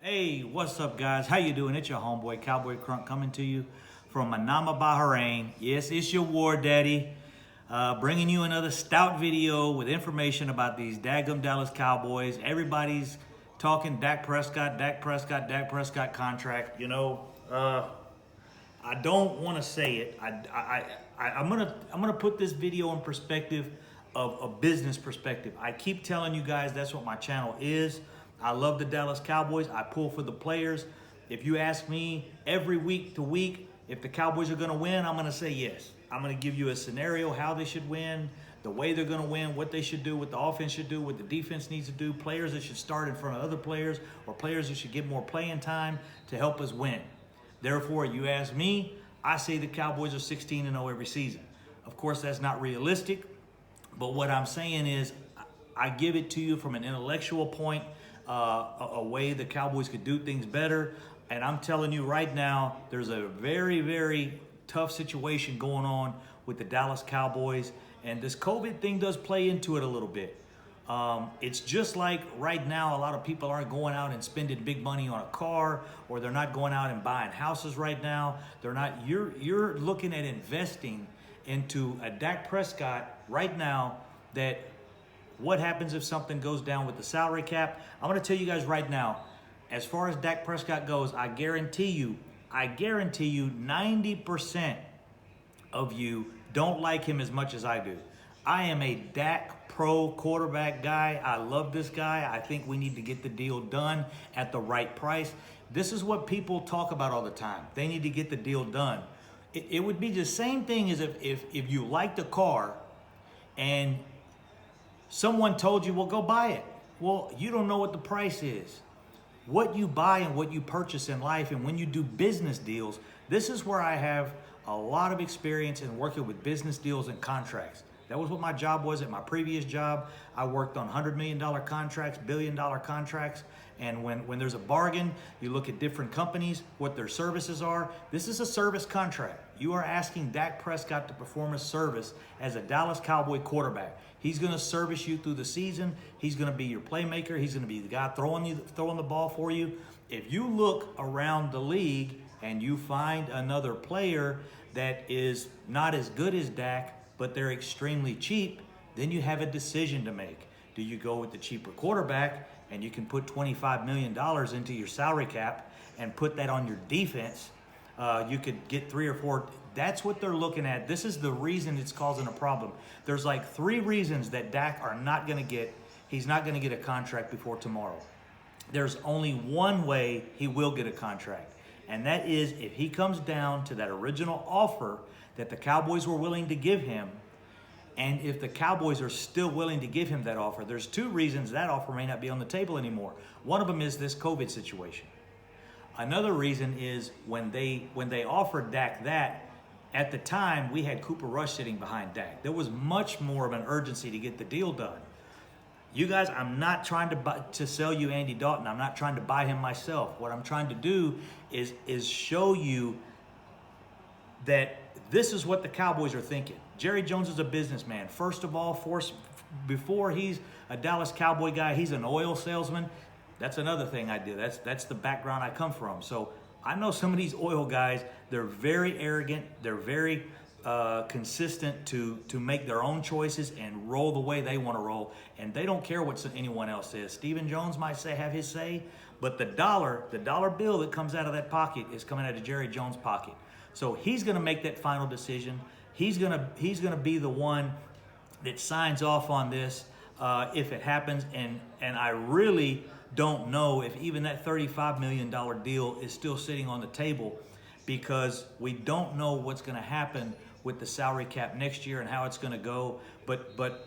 Hey, what's up, guys? How you doing? It's your homeboy, Cowboy Crunk, coming to you from Manama, Bahrain. Yes, it's your war daddy, bringing you another stout video with information about these daggum Dallas Cowboys. Everybody's talking Dak Prescott, Dak Prescott, Dak Prescott contract. I don't want to say it. I'm gonna put this video in perspective of a business perspective. I keep telling you guys that's what my channel is. I love the Dallas Cowboys. I pull for the players. If you ask me every week to week if the Cowboys are going to win, I'm going to say yes. I'm going to give you a scenario how they should win, the way they're going to win, what they should do, what the offense should do, what the defense needs to do, players that should start in front of other players, or players that should get more playing time to help us win. Therefore, you ask me, I say the Cowboys are 16-0 every season. Of course, that's not realistic, but what I'm saying is I give it to you from an intellectual point, a way the Cowboys could do things better. And I'm telling you right now, there's a very, very tough situation going on with the Dallas Cowboys. And this COVID thing does play into it a little bit. It's just like right now, a lot of people aren't going out and spending big money on a car, or they're not going out and buying houses right now. They're not, you're looking at investing into a Dak Prescott right now. That what happens if something goes down with the salary cap? I'm going to tell you guys right now, as far as Dak Prescott goes, I guarantee you 90% of you don't like him as much as I do. I am a Dak pro quarterback guy. I love this guy. I think we need to get the deal done at the right price. This is what people talk about all the time. They need to get the deal done. It would be the same thing as if you liked a car and someone told you, well, go buy it. Well, you don't know what the price is. What you buy and what you purchase in life, and when you do business deals, this is where I have a lot of experience in working with business deals and contracts. That was what my job was at my previous job. I worked on $100 million contracts, billion-dollar contracts. And when there's a bargain, you look at different companies, what their services are. This is a service contract. You are asking Dak Prescott to perform a service as a Dallas Cowboy quarterback. He's going to service you through the season. He's going to be your playmaker. He's going to be the guy throwing the ball for you. If you look around the league and you find another player that is not as good as Dak, but they're extremely cheap, then you have a decision to make. Do you go with the cheaper quarterback, and you can put $25 million into your salary cap and put that on your defense? You could get 3 or 4. That's what they're looking at. This is the reason it's causing a problem. There's like 3 reasons that Dak are not going to get. He's not going to get a contract before tomorrow. There's only one way he will get a contract, and that is if he comes down to that original offer that the Cowboys were willing to give him. And if the Cowboys are still willing to give him that offer, there's 2 reasons that offer may not be on the table anymore. One of them is this COVID situation. Another reason is when they offered Dak that, at the time we had Cooper Rush sitting behind Dak. There was much more of an urgency to get the deal done. You guys, I'm not trying to sell you Andy Dalton. I'm not trying to buy him myself. What I'm trying to do is show you that this is what the Cowboys are thinking. Jerry Jones is a businessman. First of all, before he's a Dallas Cowboy guy, he's an oil salesman. That's another thing I do. That's the background I come from. So I know some of these oil guys, they're very arrogant. They're very consistent to make their own choices and roll the way they want to roll. And they don't care what anyone else says. Stephen Jones might have his say, but the dollar bill that comes out of that pocket is coming out of Jerry Jones' pocket. So he's going to make that final decision. He's going to be the one that signs off on this if it happens. And I really don't know if even that $35 million deal is still sitting on the table, because we don't know what's going to happen with the salary cap next year and how it's going to go. But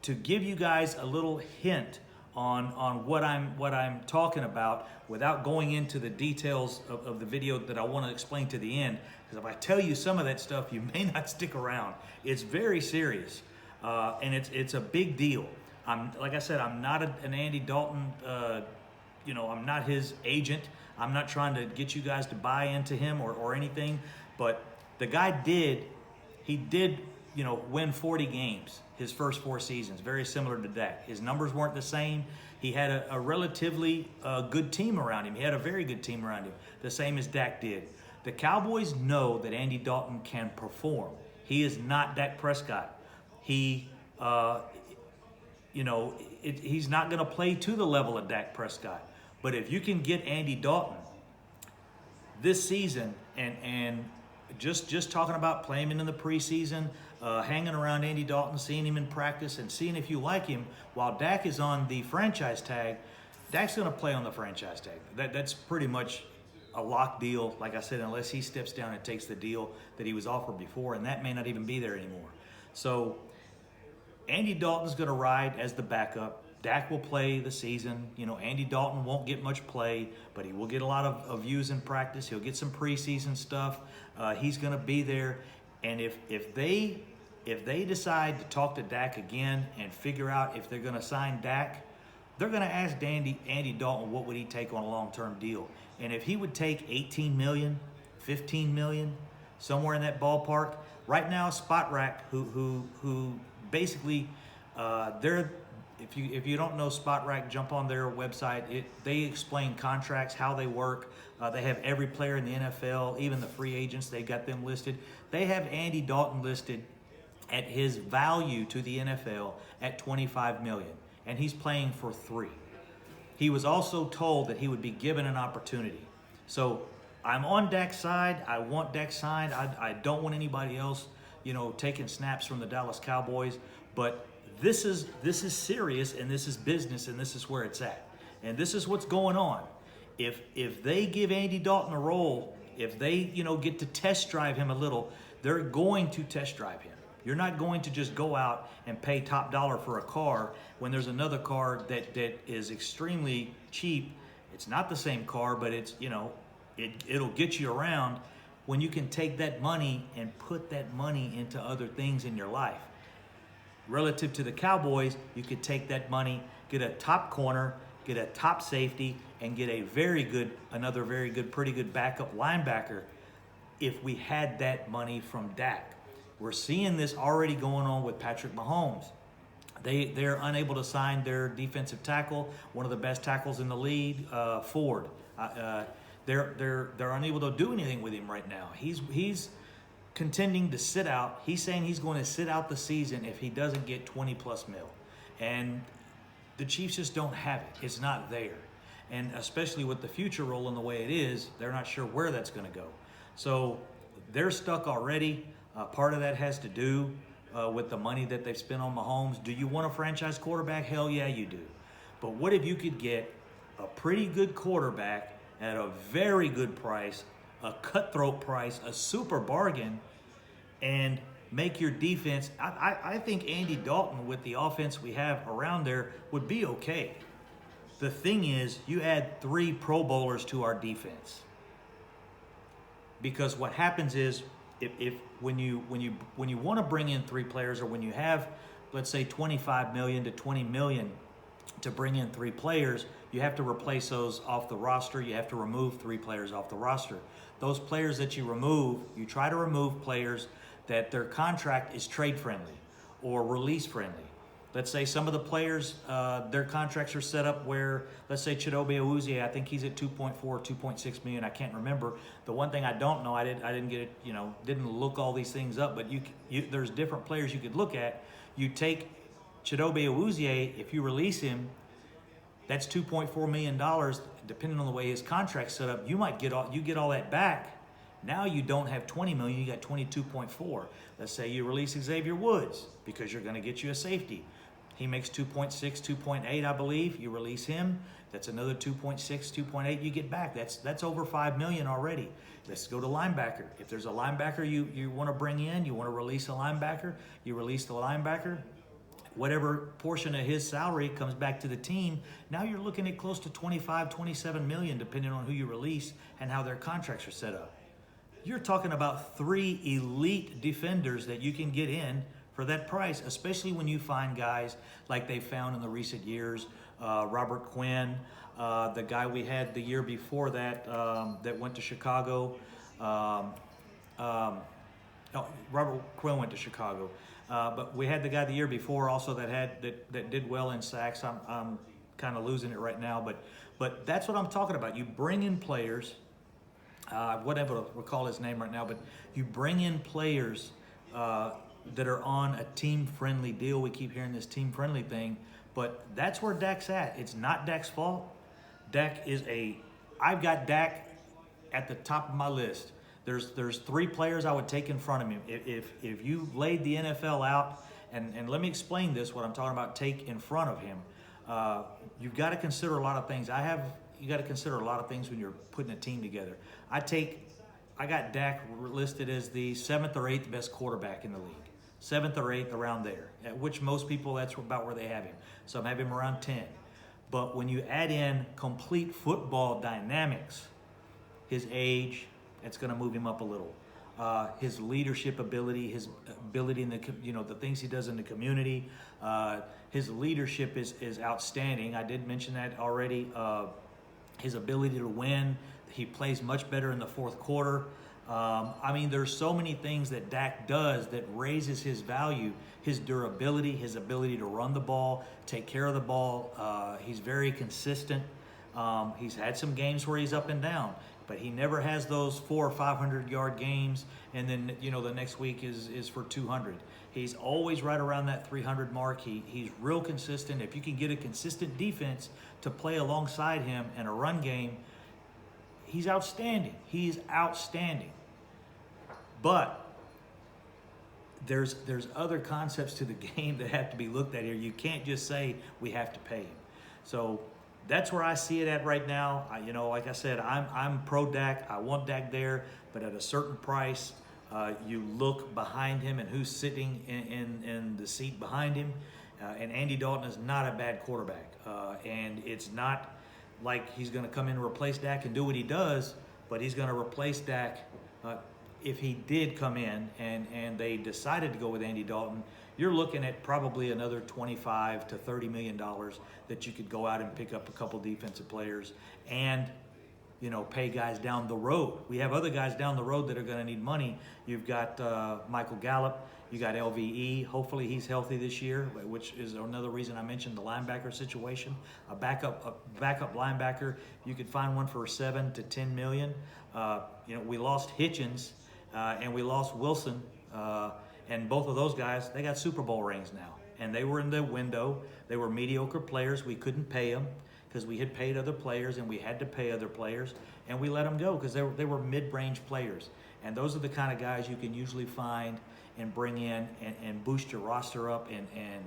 to give you guys a little hint on what I'm talking about, without going into the details of the video that I want to explain to the end, because if I tell you some of that stuff, you may not stick around. It's very serious, and it's a big deal. Like I said, I'm not an Andy Dalton. I'm not his agent. I'm not trying to get you guys to buy into him or anything. But the guy did win 40 games. his first 4 seasons, very similar to Dak. His numbers weren't the same. He had a relatively good team around him. He had a very good team around him, the same as Dak did. The Cowboys know that Andy Dalton can perform. He is not Dak Prescott. He's not going to play to the level of Dak Prescott. But if you can get Andy Dalton this season, and just talking about playing him in the preseason, hanging around Andy Dalton, seeing him in practice, and seeing if you like him, while Dak is on the franchise tag, Dak's going to play on the franchise tag. That's pretty much a lock deal, like I said, unless he steps down and takes the deal that he was offered before, and that may not even be there anymore. So Andy Dalton's going to ride as the backup. Dak will play the season. Andy Dalton won't get much play, but he will get a lot of views in practice. He'll get some preseason stuff. He's going to be there. And if they decide to talk to Dak again and figure out if they're going to sign Dak, they're going to ask Andy Dalton what would he take on a long-term deal. And if he would take $18 million, $15 million, somewhere in that ballpark, right now Spot Rack, who basically they're, if you don't know Spot Rack, jump on their website. They explain contracts, how they work. They have every player in the NFL, even the free agents. They got them listed. They have Andy Dalton listed at his value to the NFL at $25 million, and he's playing for 3. He was also told that he would be given an opportunity. So I'm on Dak's side. I want Dak signed. I don't want anybody else, taking snaps from the Dallas Cowboys. But this is serious, and this is business, and this is where it's at. And this is what's going on. If they give Andy Dalton a role, if they get to test drive him a little, they're going to test drive him. You're not going to just go out and pay top dollar for a car when there's another car that is extremely cheap. It's not the same car, but it's it'll get you around when you can take that money and put that money into other things in your life. Relative to the Cowboys, you could take that money, get a top corner, get a top safety, and get another very good, pretty good backup linebacker if we had that money from Dak. We're seeing this already going on with Patrick Mahomes. They're unable to sign their defensive tackle, one of the best tackles in the league, Ford. They're unable to do anything with him right now. He's contending to sit out. He's saying he's going to sit out the season if he doesn't get 20+ mil. And the Chiefs just don't have it. It's not there. And especially with the future rolling the way it is, they're not sure where that's going to go. So they're stuck already. Part of that has to do with the money that they've spent on Mahomes. Do you want a franchise quarterback? Hell yeah, you do. But what if you could get a pretty good quarterback at a very good price, a cutthroat price, a super bargain, and make your defense? I think Andy Dalton, with the offense we have around there, would be okay. The thing is, you add 3 Pro Bowlers to our defense. Because what happens is, if when you want to bring in 3 players, or when you have, let's say, $25 million to $20 million to bring in 3 players, you have to replace those off the roster. You have to remove 3 players off the roster. Those players that you remove, you try to remove players that their contract is trade friendly or release friendly. Let's say some of the players, their contracts are set up where, let's say Chidobe Awuzie, I think he's at 2.4, 2.6 million. I can't remember. The one thing I don't know, I didn't get it, didn't look all these things up, but there's different players you could look at. You take Chidobe Awuzie, if you release him, that's $2.4 million. Depending on the way his contract's set up, you get all that back. Now you don't have 20 million, you got 22.4. Let's say you release Xavier Woods because you're going to get you a safety. He makes 2.6, 2.8, I believe. You release him, that's another 2.6, 2.8 you get back. That's over 5 million already. Let's go to linebacker. If there's a linebacker you want to bring in, you want to release a linebacker, you release the linebacker. Whatever portion of his salary comes back to the team, now you're looking at close to 25, 27 million, depending on who you release and how their contracts are set up. You're talking about 3 elite defenders that you can get in for that price, especially when you find guys like they found in the recent years, Robert Quinn, the guy we had the year before that that went to Chicago. No, Robert Quinn went to Chicago. But we had the guy the year before also that did well in sacks. I'm kind of losing it right now, but that's what I'm talking about. You bring in players, whatever to recall his name right now, but you bring in players that are on a team-friendly deal. We keep hearing this team-friendly thing, but that's where Dak's at. It's not Dak's fault. I've got Dak at the top of my list. There's 3 players I would take in front of him. If you laid the NFL out, and let me explain this, what I'm talking about, take in front of him. You've got to consider a lot of things. You got to consider a lot of things when you're putting a team together. I got Dak listed as the 7th or 8th best quarterback in the league. 7th or 8th, around there, at which most people, that's about where they have him. Some have him around 10. But when you add in complete football dynamics, his age, it's going to move him up a little. His leadership ability, his ability in the things he does in the community, his leadership is outstanding. I did mention that already. His ability to win, he plays much better in the fourth quarter. There's so many things that Dak does that raises his value, his durability, his ability to run the ball, take care of the ball. He's very consistent. He's had some games where he's up and down, but he never has those 400 or 500 yard games, and then the next week is for 200. He's always right around that 300 mark. He's real consistent. If you can get a consistent defense to play alongside him in a run game, he's outstanding. He's outstanding. But there's other concepts to the game that have to be looked at here. You can't just say we have to pay him. So that's where I see it at right now. Like I said, I'm pro Dak. I want Dak there, but at a certain price. You look behind him and who's sitting in the seat behind him. And Andy Dalton is not a bad quarterback. And it's not like he's going to come in and replace Dak and do what he does, but he's going to replace Dak if he did come in and they decided to go with Andy Dalton. You're looking at probably another $25 to $30 million that you could go out and pick up a couple defensive players and pay guys down the road. We have other guys down the road that are going to need money. You've got Michael Gallup. You got LVE. Hopefully he's healthy this year, which is another reason I mentioned the linebacker situation. A backup linebacker, you could find one for 7 to 10 million. We lost Hitchens and we lost Wilson, and both of those guys, they got Super Bowl rings now, and they were in the window. They were mediocre players. We couldn't pay them because we had paid other players and we had to pay other players, and we let them go because they were mid-range players. And those are the kind of guys you can usually find and bring in and boost your roster up and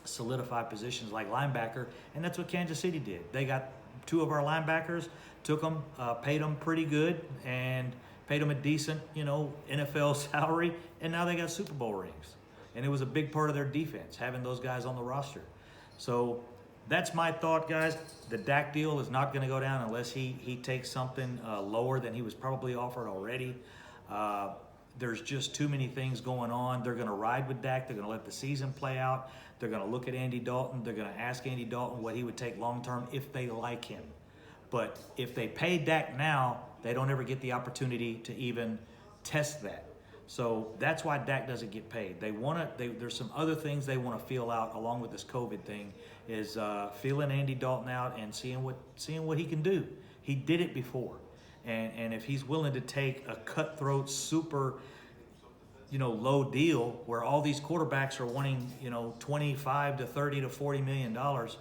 solidify positions like linebacker. And that's what Kansas City did. They got 2 of our linebackers, took them, paid them pretty good, and paid them a decent, NFL salary, and now they got Super Bowl rings. And it was a big part of their defense, having those guys on the roster. So that's my thought, guys. The Dak deal is not going to go down unless he takes something lower than he was probably offered already. There's just too many things going on. They're going to ride with Dak. They're going to let the season play out. They're going to look at Andy Dalton. They're going to ask Andy Dalton what he would take long-term if they like him. But if they pay Dak now, they don't ever get the opportunity to even test that. So that's why Dak doesn't get paid. There's some other things they want to feel out along with this COVID thing, is feeling Andy Dalton out and seeing what he can do. He did it before. And if he's willing to take a cutthroat, super, low deal where all these quarterbacks are wanting, 25 to 30 to 40 million dollars,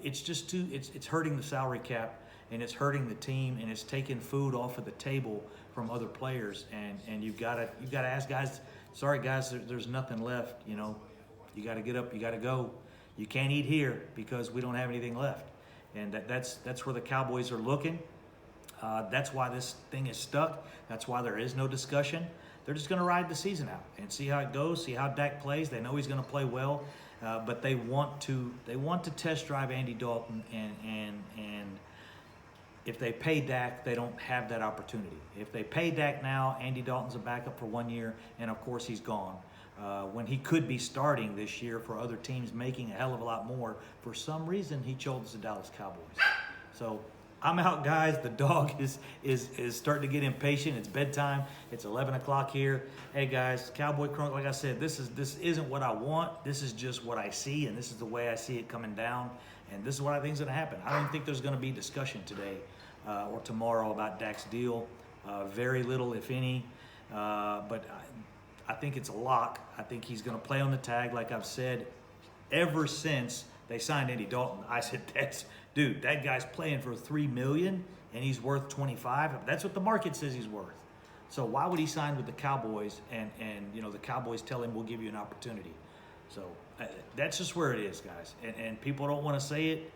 it's just too. It's hurting the salary cap, and it's hurting the team, and it's taking food off of the table from other players. And you've got to ask guys. Sorry, guys, there's nothing left. You got to get up. You got to go. You can't eat here because we don't have anything left. And that's where the Cowboys are looking. That's why this thing is stuck. That's why there is no discussion. They're just going to ride the season out and see how it goes, see how Dak plays. They know he's going to play well, but they want to test drive Andy Dalton, and if they pay Dak, they don't have that opportunity. If they pay Dak now, Andy Dalton's a backup for 1 year, and of course he's gone. When he could be starting this year for other teams, making a hell of a lot more. For some reason, he chose the Dallas Cowboys. So I'm out, guys. The dog is starting to get impatient. It's bedtime. It's 11 o'clock here. Hey, guys, Cowboy Crunk, like I said, this isn't what I want. This is just what I see, and this is the way I see it coming down. And this is what I think is going to happen. I don't think there's going to be discussion today or tomorrow about Dak's deal. Very little, if any. But I think it's a lock. I think he's going to play on the tag, like I've said, ever since they signed Andy Dalton. I said, dude, that guy's playing for $3 million and he's worth 25. That's what the market says he's worth. So why would he sign with the Cowboys and the Cowboys tell him we'll give you an opportunity? So that's just where it is, guys. And people don't want to say it.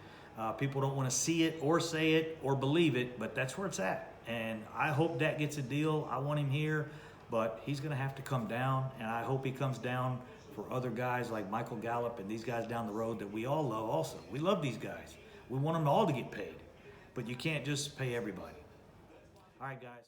People don't want to see it or say it or believe it, but that's where it's at. And I hope Dak gets a deal. I want him here, but he's going to have to come down, and I hope he comes down for other guys like Michael Gallup and these guys down the road that we all love also. We love these guys. We want them all to get paid, but you can't just pay everybody. All right, guys.